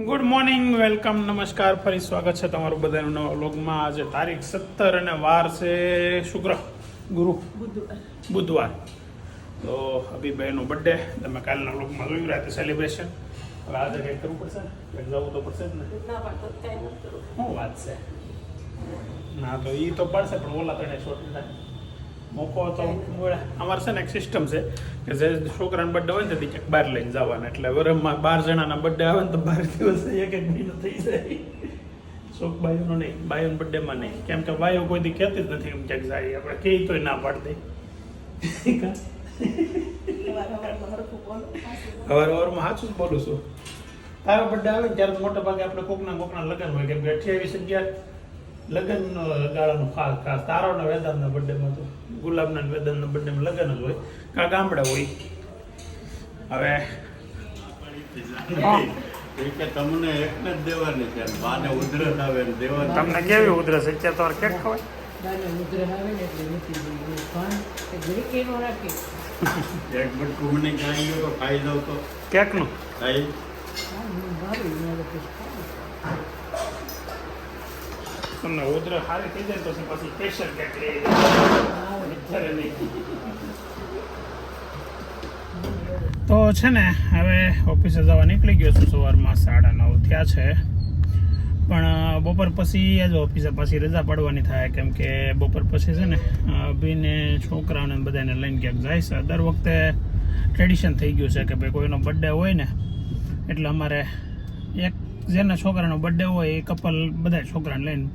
Good morning, welcome, નમસ્કાર, ફરી સ્વાગત છે તમારું બધાનું નવા વ્લોગમાં. આજે તારીખ 17 અને વાર છે શુક્ર, ગુરુ, બુધવાર. તો અભિભાઈનો બર્થડે તમે કાલના વ્લોગમાં જોયું રાતે સેલિબ્રેશન. હવે આજે કંઈક કરવું પડશે ને, કંઈક જવું તો પડશે જ ને. શું વાત છે? ના તો એ તો પડશે, પણ ઓલા તને છોટી થાય મોકો તો અમારે છે ને એક સિસ્ટમ છે કે જે છોકરાનો બર્થડે હોય ને તે ક્યાંક બહાર લઈને જવાના. એટલે વરસમાં 12 જણાના બર્થડે આવે ને તો 12 દિવસે એક મહિનો થઈ જાય. શોખ બાયુનો નહીં, બાયુનો બર્થડેમાં નહીં, કેમ કે બાયુ કોઈ દી કહેતી જ નથી એમ ક્યાંક જાય. આપણે કહીએ તોય ના પાડી દે. સવારમાં સાચું જ બોલું છું. તારો બર્થડે આવે ને ત્યારે તો મોટા ભાગે આપણે કોકના લગ્ન હોય, કેમ કે 28-11 લગ્ન ગાળાનું ખાસ તારોના વેદાંતના બર્થડેમાં તો ગુલાબના વેદાંતના બર્થડેમાં લગ્ન જ હોય, કાં ગામડે હોય. હવે તમને એક જ દેવાની છે, બાને ઉધરસ આવે ને દેવાની. તમને કેવી ઉધરસ? અત્યારે તમારે કેક ખવાય? એક બટકું મને ખાઈ ગયો તો ખાઈ દઉં તો કેકનું ખાઈ તમને ઉધરસ સારી થઈ જાય તો પછી સ્પેશિયલ કેક લઈ અત્યારે નહીં. તો છે ને હવે ઓફિસે જવા નીકળી ગયો છું. સવારમાં 9:30 થયા છે, પણ બપોર પછી જ ઓફિસે પાછી રજા પાડવાની થાય, કેમ કે બપોર પછી છે ને અભિને છોકરાઓને બધાને લઈને ક્યાંક જાય છે. દર વખતે ટ્રેડિશન થઈ ગયું છે કે ભાઈ કોઈનો બર્થડે હોય ને એટલે અમારે એક જેના છોકરાનો બર્થડે હોય એ કપલ બધા છોકરાને લઈને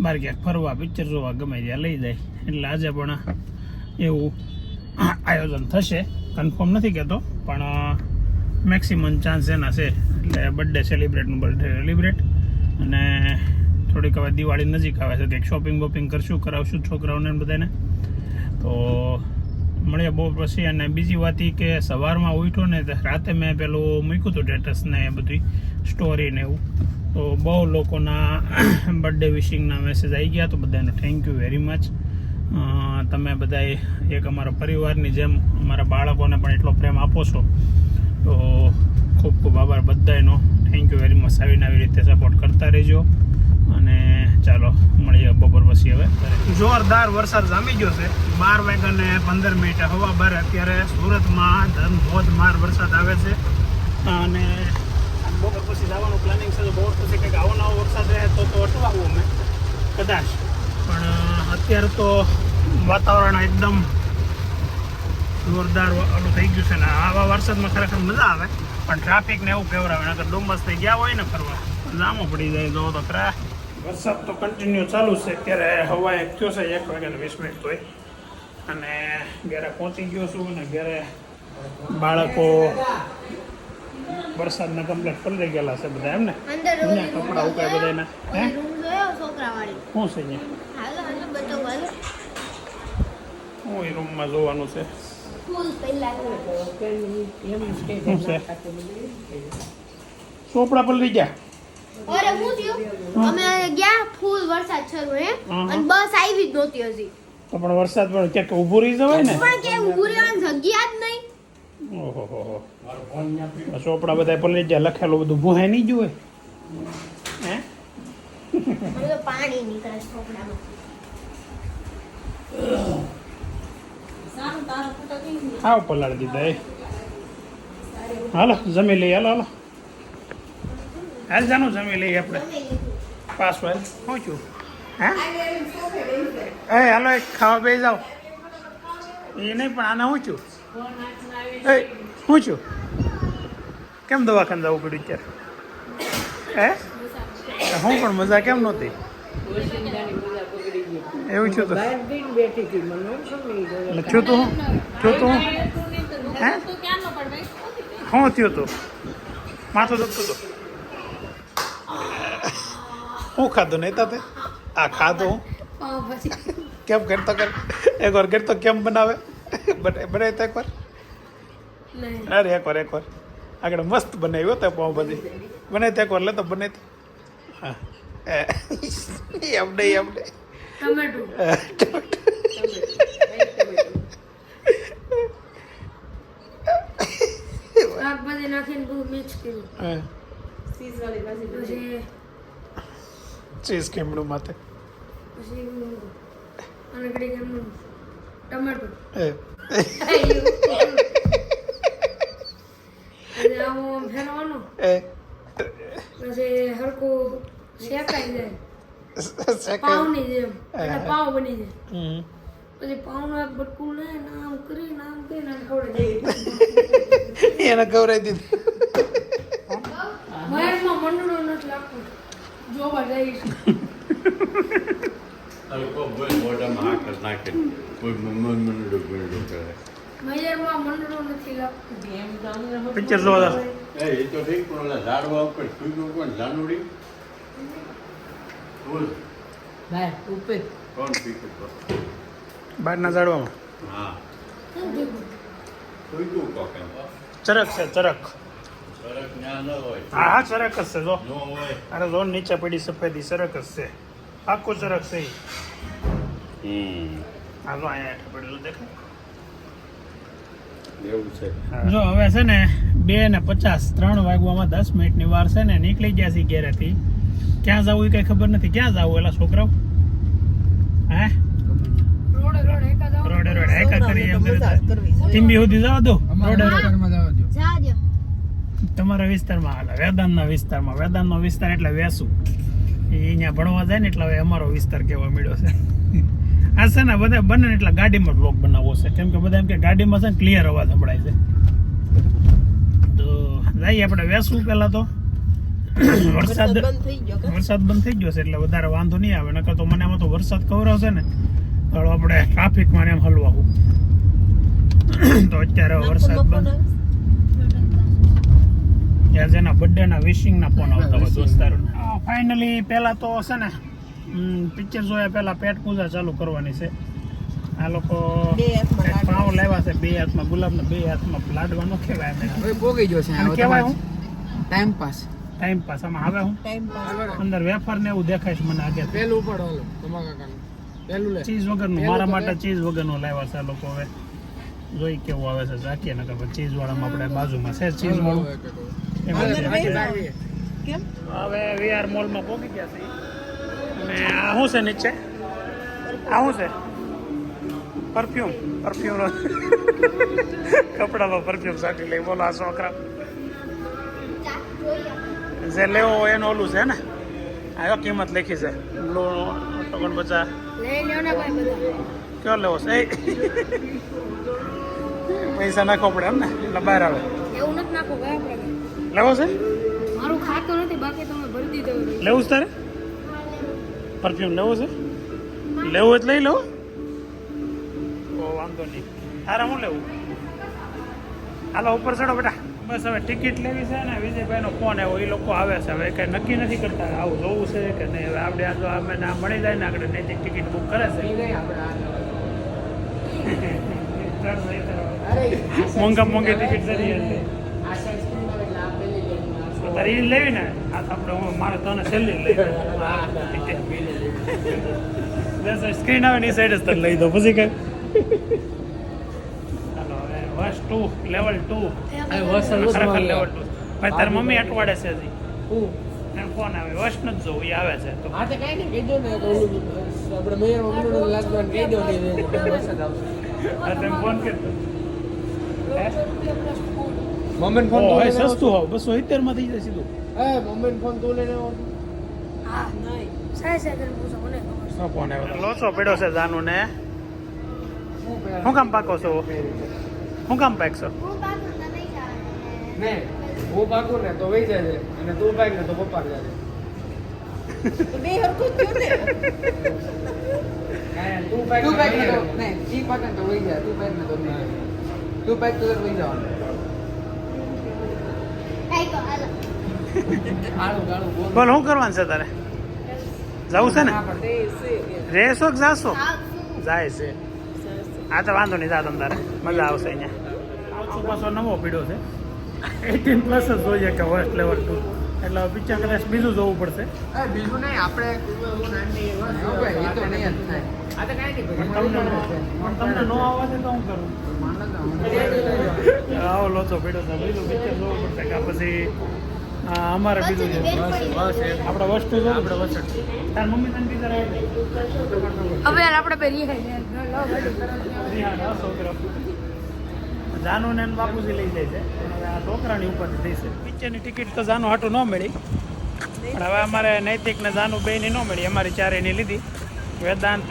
બહાર ક્યાંક ફરવા, પિક્ચર જોવા ગમે ત્યાં લઈ જાય. એટલે આજે પણ એવું આયોજન થશે. કન્ફર્મ નથી કહેતો, પણ મેક્સિમમ ચાન્સ એના છે. એટલે બર્થડે સેલિબ્રેટનું બર્થડે સેલિબ્રેટ, અને થોડીક હવે દિવાળી નજીક આવે છે, કંઈક શોપિંગ વોપિંગ કરશું, કરાવશું છોકરાઓને બધાને. તો મળીએ બહુ પછી. અને બીજી વાત એ કે સવારમાં ઉઠ્યો ને રાતે મેં પેલું મૂક્યું હતું સ્ટેટસ ને એ બધી સ્ટોરી ને એવું, તો બહુ લોકોના બર્થડે વિશિંગના મેસેજ આવી ગયા. તો બધાને થેન્ક યુ વેરી મચ. તમે બધાએ એક અમારા પરિવારની જેમ અમારા બાળકોને પણ એટલો પ્રેમ આપો છો, તો ખૂબ ખૂબ આભાર બધાનો. Thank you very much. આવીને આવી રીતે સપોર્ટ કરતા રહેજો. અને ચાલો મળીએ બપોર પછી. હવે જોરદાર વરસાદ જામી ગયો છે. 12:15 હવા બાર. અત્યારે સુરતમાં ધોધમાર વરસાદ આવે છે, અને બપોર પછી જવાનું પ્લાનિંગ છે. બપોર પછી કંઈક આવો નવો વરસાદ રહે તો અટવાવું અમે કદાચ, પણ અત્યારે તો વાતાવરણ એકદમ જોરદાર ઓલું થઈ ગયું છે ને. આવા વરસાદમાં ખરેખર મજા આવે, પણ ટ્રાફિક ને એવું કેવરાવે. નકર ડુમ્બસ થઈ ગયા હોય ને ફરવા, જામો પડી જાય. જો તો ખરા વરસાદ તો કન્ટિન્યુ ચાલુ છે. અત્યારે હવા એક થયો છે 1:20 તોય, અને ઘરે પહોંચી ગયો છું. ને ઘરે બાળકો વરસાદના કમ્પ્લેટ પલળી ગયેલા છે બધા, એમ ને કપડા ઉકાય બધાના. હે શું છે અહીંયા? હું એ રૂમમાં જોવાનું છે. ચોપડા પલળી ગયા. અરે હું થયું, અમે ગયા ફૂલ વરસાદ શરૂ હે, અને બસ આવી જ નહોતી હજી. તો પણ વરસાદ પણ ક્યાંક ઊભું રહી જવાય ને, પણ કે ઊભું રહેવાની જગ્યા જ નહીં. ઓહો, ચોપડા બધા પલળી ગયા. લખેલું બધું ભૂહાય નહીં જોવે. હે મને તો પાણી નીકળે ચોપડામાં. આવ પલાળી દીધા. હાલો જમી લઈએ. હાલો હાલ જાનું જમી લઈએ આપણે. પાછું હાલ શું છું? હે હાલો એક ખાવા બે જાઓ. એ નહીં, પણ આને શું છું? શું છું? કેમ દવાખાને જવું પડ્યું અત્યારે? હે હું પણ મજા કેમ નહોતી? એવું છું તો છું તું હે શું થયું તું? માથું દુખતું હતું? શું ખાધું નહીં તાતે? આ ખાધું કેમ કરતો કર? એકવાર કરતો કેમ બનાવે? બનાવી તો એકવાર. અરે એકવાર આગળ મસ્ત બનાવ્યો તો પાઉંભાજી. બનાવી તો એકવાર લેતો બનાવી તો. હા એમ નહીં શાકભાજી નાખીને બધું મિક્સ કર્યું. પછી ચીઝ કેમડું માથે પછી અને ઘડી એમનું ટમેટો એ અને આવું ફેરવાનું એ પછી હરખું શેકાઈ જાય સેકન્ડ પાવની જેમ એટલે પાવ બની જાય હમ પછી પાવનું એક બટકું લે નામ કરી ખવડે એને ખવડાવી દીધું મહેરમાં મંડળો નથી લાગતું જોવા જઈશ અને કોઈ મોઢામાં હાકર નાખે કોઈ મંડળું કરે મહેરમાં મંડળો નથી લાગતું પિક્ચર જોવા જાવ. એ તો ઠીક પણ ઓલા ઝાડવા ઉપર સૂર્યું કોણ જાનુડી ફૂલ કોણ પીકું બહારના ઝાડવામાં હા સૂર્યું કોક એમ ચરક છે ચરક ફરક ના ન હોય હા હા ચરક જ છે જો ન હોય અરે જો નીચે પડી સફેદી ચરક જ છે આખું ચરક છે ઈ. આ જો અહીંયા હેઠળ પડેલું દેખાય એવું છે જો હવે છે ને 2:50 3 વાગવામાં 10 મિનિટની વાર છે ને નીકળી ગયા છે ઘેરેથી ક્યાં જવું એ કઈ ખબર નથી ક્યાં જવું એલા છોકરાઓ હે રોડે રોડ હેકા કરી એમ કરે ટીમ્બી સુધી જવા દો રોડે રોડ જા દો તમારા વિસ્તારમાં હાલે વેદાંતના વેદાંતનો વિસ્તાર એટલે વેસું એ અહીંયા ભણવા જાય ને એટલે હવે અમારો વિસ્તાર કેવા મળ્યો છે આ છે ને બધા બને ને એટલે ગાડીમાં બ્લોગ બનાવવો છે કેમ કે બધા એમ કે ગાડીમાં છે ને ક્લિયર અવાજ સંભળાય છે તો જઈએ આપણે વેસું પહેલા તો વરસાદ બંધ થઈ ગયો છે એટલે વધારે વાંધો નહીં આવે નકર તો મને એમાં તો વરસાદ કવરાવશે ને તો આપણે ટ્રાફિકમાં એમ હલવાવું તો અત્યારે વરસાદ બંધ યાર જેના બર્થડેના વિશિંગના ફોન આવતા હોય દોસ્તારોના ફાઇનલી પહેલા તો છે ને પિક્ચર જોયા પહેલા પેટ પૂજા ચાલુ કરવાની છે આ લોકો પાવ લાવ્યા છે 2 હાથમાં ગુલાબના 2 હાથમાં લાડવા નો કહેવાય હવે પોગી ગયો છે અને કહેવાય હું ટાઈમ પાસ ટાઈમ પાસ આમાં આવે હું અંદર વેફર ને એવું દેખાય છે મને આગે પેલું ઉપર હાલો તમારા કાકાનું પેલું લે ચીઝ વગરનું મારા માટે ચીઝ વગરનું લાવ્યા છે આ લોકો હવે જોઈ કેવું આવે છે રાખીએ ને કે ચીઝ વાળામાં આપણે બાજુમાં છે ચીઝ વાળું હવે વીઆર મોલમાં પહોંચી ગયા છે અને આ શું છે નીચે આ શું છે પરફ્યુમ કપડામાં પરફ્યુમ સાટી લઈ બોલો આ છોકરા જે લેવો હોય એનું ઓલું છે ને આ કિંમત લખી છે ટોકન બચા લઈ લ્યો ને ભાઈ બધા કયો લેવો છે પૈસા નાખવો પડે એમ ને એટલે બહાર આવે એવું નથી નાખો ભાઈ આપણે લેવો છે મારું ખાતું નથી બાકી તમે ભરી દીધો લેવું છે તારે પરફ્યુમ લેવું છે લેવું એટલે લઈ લો ઓ વાંધો નહીં તારે શું લેવું હાલો ઉપર ચડો બેટા બસ હવે ટિકિટ લેવી છે ને વિજયભાઈનો ફોન આવ્યો એ લોકો આવે છે હવે કંઈ નક્કી નથી કરતા આવું જોવું છે કે નહીં હવે આપણે આ જો અમે ના મળી જાય ને આગળ નૈતિક ટિકિટ બુક કરે છે મોંઘી ટિકિટ કરી હતી તારે એ લેવી ને આ તો આપણે મારે તને છેલ્લી લઈ સ્ક્રીન આવે ને એ સાઈડ જ તને લઈ દો પછી કઈ ચાલો હવે વર્ષ 2 લેવલ 2 ખરેખર લેવલ 2 ભાઈ તારી મમ્મી અટવાડે છે હજી એને ફોન આવે વર્ષ નથી જોવું એ આવે છે તો હા તો કઈ નહીં કહી દો ને આપણે મેયર મંડળ લાગવાનું કહી દો ને વરસાદ આવશે આ તમે ફોન કરતો મમ્મીને ફોન ઓ એ સસ્તું હોવ 270 માં થઈ જાય સીધું મમ્મીને ફોન તું લઈને આવો હા નહીં સાહેબ કરીને પૂછો મને ખબર છે શું ફોન આવ્યો લોચો પડ્યો છે જાનું ને શું કામ પાકો છો શું કામ પાકશો હું બાપુ તમે જાણે ને હું પાકું ને તો વહી જાય અને તું પાક ને તો પપ્પા જાય બે હરખું થયું ને તું પાક ને તો નહીં ઈ પાક ને તો વહી જાય તું પાક ને તો નહીં તું પાક તો વહી જવાનું આઈ હાલો આળું ગાળું બોલ બોલ શું કરવાનું છે તારે જવું છે ને રેસો કે જાશો જાય છે આ તો વાંધો નહીં જા તમ તારે મજા આવશે અહીંયા આવતો પાછો નવો પીડ્યો છે 18 પ્લસ જ જોઈએ કે વર્સ્ટ લેવલ 2 એટલે પિક્ચર કદાચ બીજું જોવું પડશે બીજું નહીં આપણે નાની એ તો નહીં જ થાય આ તો કાંઈ નહીં તમને નો આવવા છે તો હું કરું આવો લોચો પીડ્યો છે બીજું પિક્ચર જોવું પડશે કે પછી હા અમારે બીજું છે બેન પડી જાય. આપણે વસ્તુ જો આપણે વસ્તુ તાર મમ્મી તને બીજા રહે હવે યાર આપણે બે રીહાઈ જાનુ ને એમ બાપુજી લઈ જાય છે પણ હવે આ છોકરાની ઉપરથી થઈ છે પિક્ચરની ટિકિટ તો જાનુ હાટું ન મળી પણ હવે અમારે નૈતિક ને જાનુ બેયની ન મળી અમારી ચારેયની લીધી વેદાંત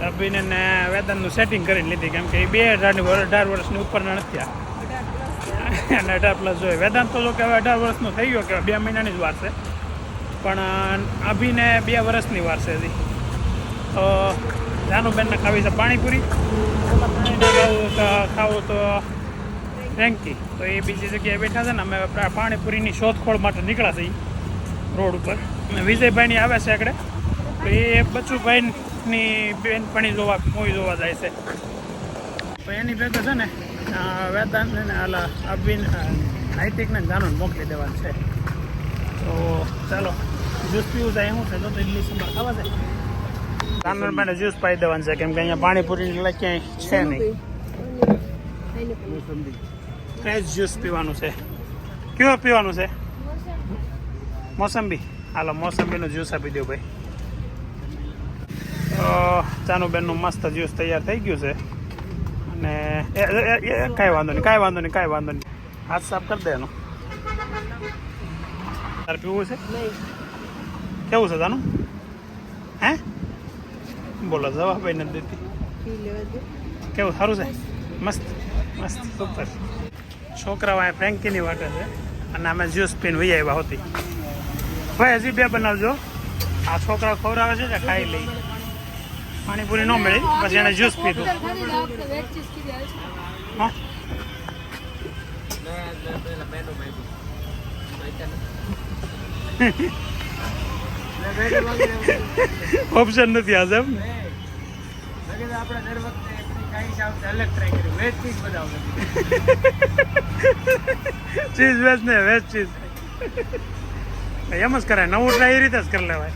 અભિને ને વેદાંતનું સેટિંગ કરીને લીધી કેમ કે એ 18 વર્ષની ઉપરના નથી આ અને 18+ જોઈએ વેદાંત તો જો કે હવે 18 વર્ષનો થઈ ગયો કે 2 મહિનાની જ વાર છે પણ અભિને 2 વર્ષની વાર છે હજી તો જાનુબેનને ખાવી છે પાણીપુરી ખાવું તો ફ્રેન્કી તો એ બીજી જગ્યાએ બેઠા છે ને અમે પાણીપુરીની શોધખોળ માટે નીકળ્યા છીએ રોડ ઉપર અને વિજયભાઈની આવે છે આગળ તો એ બચુભાઈની બેનપણી જોવા મૂવી જોવા જાય છે તો એની ભેગો છે ને વેદાંત ને હાલા અભિન નૈતિકને જાનું મોકલી દેવાનું છે તો ચાલો જ્યુસ પીવું જાય શું છે તો ઇડલી સંભાર ખાવા છે જાનવર માટે જ્યુસ પાઈ દેવાનું છે કેમ કે અહીંયા પાણીપુરી ક્યાંય છે નહીં ફ્રેશ જ્યુસ પીવાનું છે કયો પીવાનું છે મોસંબી હાલો મોસંબીનું જ્યુસ આપી દો ભાઈ તો ચાનુબેનનું મસ્ત જ્યુસ તૈયાર થઈ ગયું છે અને કાંઈ વાંધો નહીં હાથ સાફ કરી દે એનો તારે પીવું છે કેવું છે તાનું હે બોલો જવાબ નથી દેતી કેવું સારું છે મસ્ત સુપર છોકરાઓ અહીંયા ફ્રેન્કીની વાટે છે અને અમે જ્યુસ પીને વહી આવ્યા હતી ભાઈ હજી 2 બનાવજો આ છોકરાઓ ખવડાવે છે ને ખાઈ લઈ પાણીપુરી ન મળી પછી એને જ્યુસ પીધું હા ઓપ્શન નથી આજે એમ ને ચીઝ વેજ ને વેજ ચીઝ એમ જ કરાય નવું ટ્રાય એ રીતે જ કરી લેવાય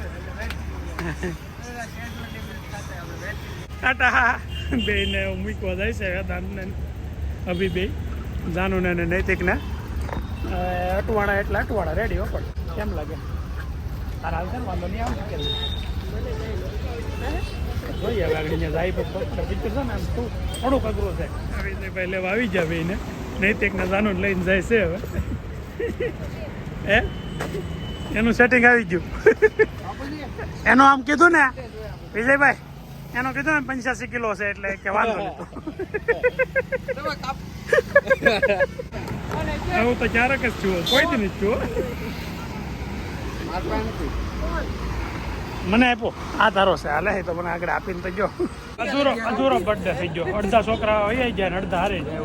ટાટા બેને મૂકવા જાય છે વેદાંતને અભી બે જાનુને અને નૈતિકને અટવાડા એટલે અટવાડા રેડી હો પણ કેમ લાગે તારા હાલ છે ને વાંધો નહીં આવે કે જોઈએ હવે આગળ જાય પિક્ચર છે ને આમ થોડુંક અઘરું છે ભાઈ લેવા આવી જાય ભાઈને નૈતિકને જાનું લઈને જાય છે હવે એ એનું સેટિંગ આવી ગયું એનું આમ કીધું ને વિજયભાઈ એનું કીધું ને 85 કિલો છે એટલે કે વાંધો નહીં હું તો ક્યારેક જ છું કોઈ દી નથી છું મને આપો આ તારો છે હાલે તો મને આગળ આપીને તો ગયો અધૂરો બર્થડે થઈ ગયો અડધા છોકરા હોય જાય ને અડધા હારે જાય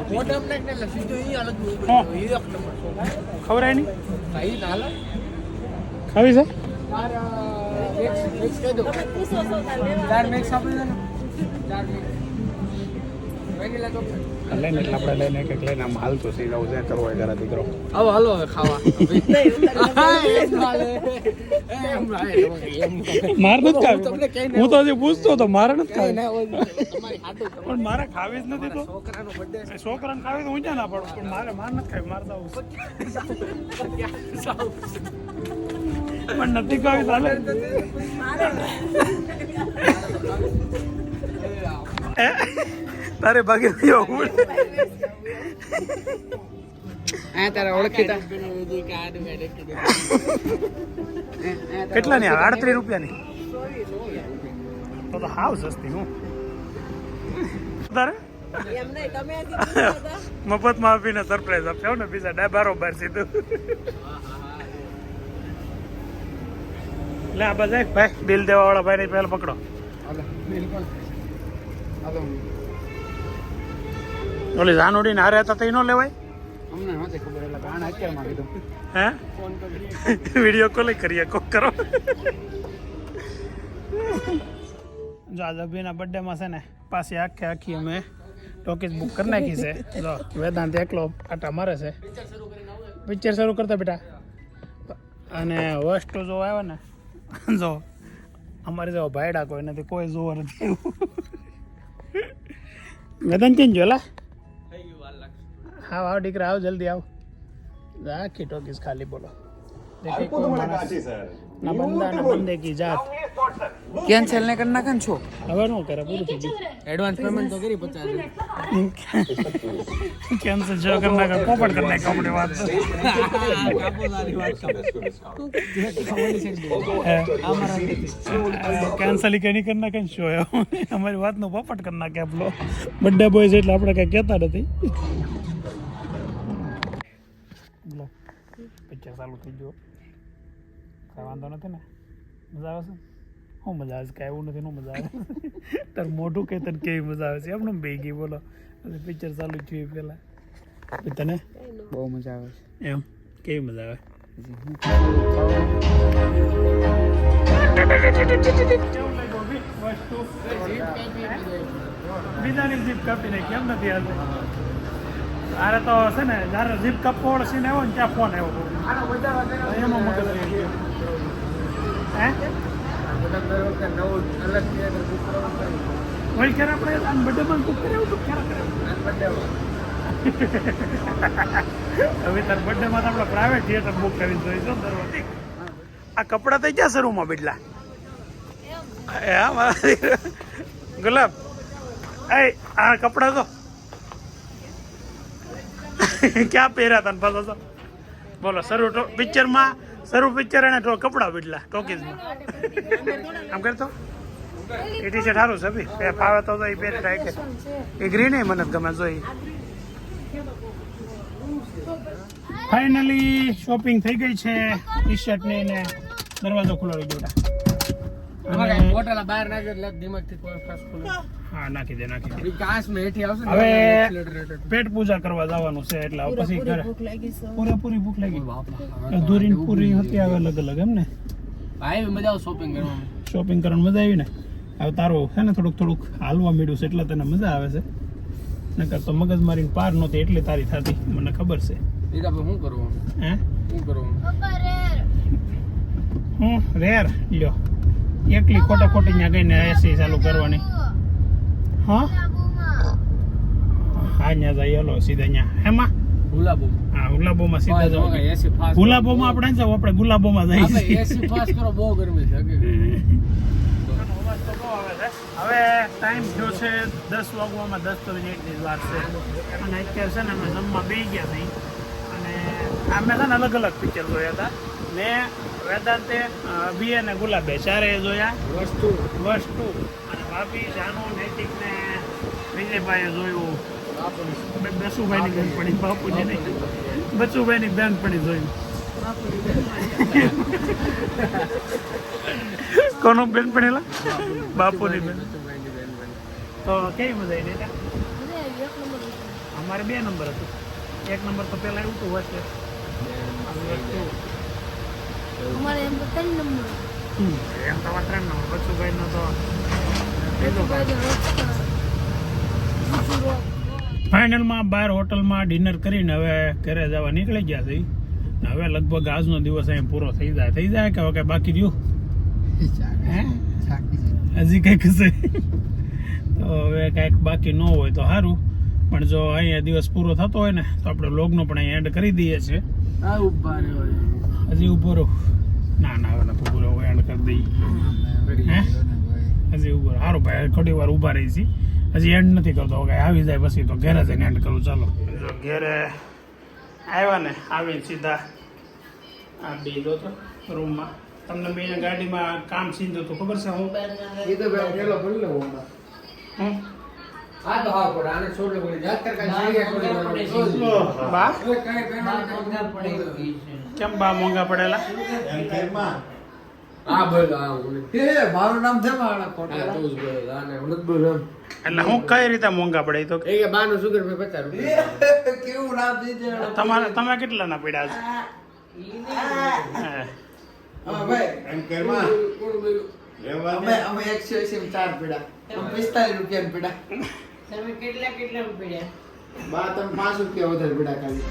ખવડાય નહીં ખાવી છે લઈને એટલે આપણે લઈને કંઈક લઈને આમ હાલતું થઈ જવું છે કરવો હોય ઘરા દીકરો આવો હાલો હવે ખાવા મારે નથી ખાવી હું તો હજી પૂછતો હતો મારે નથી ખાવી પણ મારે ખાવી જ નથી તો છોકરાને ખાવી તો હું ક્યાં ના પડું પણ મારે નથી ખાવી મારે તો પણ નથી ખાવી ચાલે તારે ભાગે તારે ઓળખીતા કેટલાની આવે 38 રૂપિયાની તો હાવ સસ્તી હું તારે મફતમાં આપીને સરપ્રાઈઝ આપ્યો ને બીજા બરોબર સીધું લે આ બધા ભાઈ બિલ દેવા વાળા ભાઈ ને પહેલા પકડો ઓલી જાનુડીને હારે હતા તો ન લેવાય અમને નથી ખબર એટલે ગાણ અત્યારમાં કીધું હે વિડીયો કોલ કરીએ કોક કરો જો આજ અભિના બર્થડેમાં છે ને પાછી આખી અમે ટોકીઝ બુક કરી નાખી છે જો વેદાંત એકલો આટા મારે છે પિક્ચર શરૂ કરતા બેટા અને વસ્તુ જો આવ્યો ને જો અમારે જેવો ભાઈડા કોઈ નથી કોઈ જોવા નથી વેદાંત કેમ જોલા હા આવ દીકરા આવ જલ્દી આવ આખી ટોકીઝ ખાલી બોલો देखिए कोई माणस ना बंदा ना बंदे की जात કેન્સલ ને કરી નાખે ને છો હવે નો કરે પૂરું થઈ ગયું એડવાન્સ પેમેન્ટ તો કરી 50 कैंसिल जो करना का पोपट करने का अपने बात कैंसिल ही नहीं करना कहीं शो है हमारी बात नो पोपट करना के आप लोग बर्थडे बॉयज એટલે આપણે કઈ કહેતા નથી પિક્ચર ચાલુ થઈ ગયો કઈ વાંધો નથી ને મજા આવે છે હું મજા આવે છે કાંઈ એવું નથી નું મજા આવે તાર મોઢું કે તને કેવી મજા આવે છે એમને ભેગી બોલો પિક્ચર ચાલુ થયું પેલા તને બહુ મજા આવે છે એમ કેવી મજા આવે બીજાની જીપ કાપી નાખી કેમ નથી હાલતું અરે તો છે ને જયારે જીપ કાપોડ છે ને આવ્યો ને ત્યાં ફોન આવ્યો એમાં મગજ રહી ગયો હે વળી ક્યારે આપણે બર્થડે માં બુક કરાવ્યું તો ક્યારે કરાવ્યું હવે તાર બર્થડે માં તો આપણે પ્રાઇવેટ થિયેટર બુક કરી જોઈશું દરવાજે આ કપડાં થઈ ગયા શરૂમાં બદલા એ હા મારા ગુલાબ એ આ કપડાં તો ક્યાં પહેર્યા તને પાછો તો બોલો શરૂ પિક્ચરમાં શરૂ પિક્ચર એને કપડાં બદલા ટોકીઝમાં આમ કરતો એ ટી શર્ટ સારું છે ભી ફાવે તો એ પહેરી થાય કે એ ગ્રીન એ મને ગમે જોઈ ફાઇનલી શોપિંગ થઈ ગઈ છે ટી શર્ટની ને દરવાજો ખુલ્લો રહી ગયો બોટલ બહાર નાખી એટલે દિમાગથી કોઈ ફ્રેશ ખુલે હા નાખી દે કાશ મે હેઠી આવશે ને હવે પેટ પૂજા કરવા જવાનું છે એટલે પછી ઘરે પૂરેપૂરી ભૂખ લાગી અધૂરી ને પૂરી હતી હવે અલગ અલગ એમ ને ભાઈ મજા આવે શોપિંગ કરવાની શોપિંગ કરવાની મજા આવી ને હવે તારું છે ને થોડુંક હાલવા મળ્યું છે એટલે તને મજા આવે છે નકર તો મગજ મારીને પાર નહોતી એટલે તારી થતી મને ખબર છે દીદા ભાઈ શું કરવું હે શું કરવું હું રેર લ્યો એકલી ખોટા ખોટી ત્યાં ગઈને એસી ચાલુ કરવાની હા હા ત્યાં જાય હલો સીધા ત્યાં હેમાં ગુલાબો હા ગુલાબોમાં સીધા જાવ એસી ફાસ્ટ ગુલાબોમાં આપણે જાવ આપણે ગુલાબોમાં જઈએ આપણે એસી ફાસ્ટ કરો બહુ ગરમી છે હવે ટાઈમ થયો છે 10 વાગવામાં 10 તો મિનિટની વાર છે અને અત્યારે છે ને અમે જમવા બેસી ગયા હતી અને અમે છે ને અલગ અલગ પિક્ચર જોયા હતા મેં વેદાંતે બી અને ગુલાબે ચારે જોયા વસ્તુ અને ભાભી જાનુ નૈતિક ને વિજયભાઈએ જોયું બસુભાઈની બેનપણી બાપુજી નહીં બચુભાઈની બેનપણી જોયું કોનું બેનપણી લા બાપુની બેન તો કેવી મજા આવી બેટા અમારે 2 નંબર હતું 1 નંબર તો પેલા એવું હતું વચ્ચે અમારે એમ તો 3 નંબર એમ તો 3 નંબર બચુભાઈ નો તો ફાઇનલમાં બહાર હોટલમાં ડિનર કરીને હવે ઘરે જવા નીકળી ગયા છે હવે લગભગ આજનો દિવસ અહીં પૂરો થઈ જાય કે હવે બાકી રહ્યું હજી કંઈક છે તો હવે કંઈક બાકી ન હોય તો સારું પણ જો અહીંયા દિવસ પૂરો થતો હોય ને તો આપણે વ્લોગનો પણ અહીં એન્ડ કરી દઈએ છીએ આ ઉભા રહ્યો હજી ઉભો રહો ના હવે નથી ઉભો રહો એન્ડ કરી દઈએ હજી ઉભો રહો સારું ભાઈ થોડી વાર ઊભા રહી છીએ હજી એન્ડ નથી કરતો કઈ આવી જાય પછી તો ઘરે જઈને એન્ડ કરું ચાલો જો ઘરે આવ્યા ને આવીને સીધા આ બેલો તો રૂમમાં તમને બે ગાડીમાં કામ સીધું તો ખબર છે હું એ તો ભાઈ ઠેલો ભરી લેવો હું આ તો હા પણ આને છોડે બોલી જાત કર કાઈ બા કઈ પેમેન્ટ પડી કેમ બા મોંઘા પડેલા આ બોલ આ બોલી એ મારું નામ છે મારા કોટા તો જ બોલ આને ઉનત બોલ એટલે હું કઈ રીતે મોંઘા પડે તો એ કે બાનું સુગર મે 50 રૂપિયા કેવું નામ દીધે તમે કેટલા ના પડ્યા છે હા ભાઈ એમ કરમાં કોણ બોલ અમે 180 4 પીડા 45 રૂપિયા પીડા તમે કેટલા રૂપિયા બા તમે 5 રૂપિયા વધારે પીડા ખાલી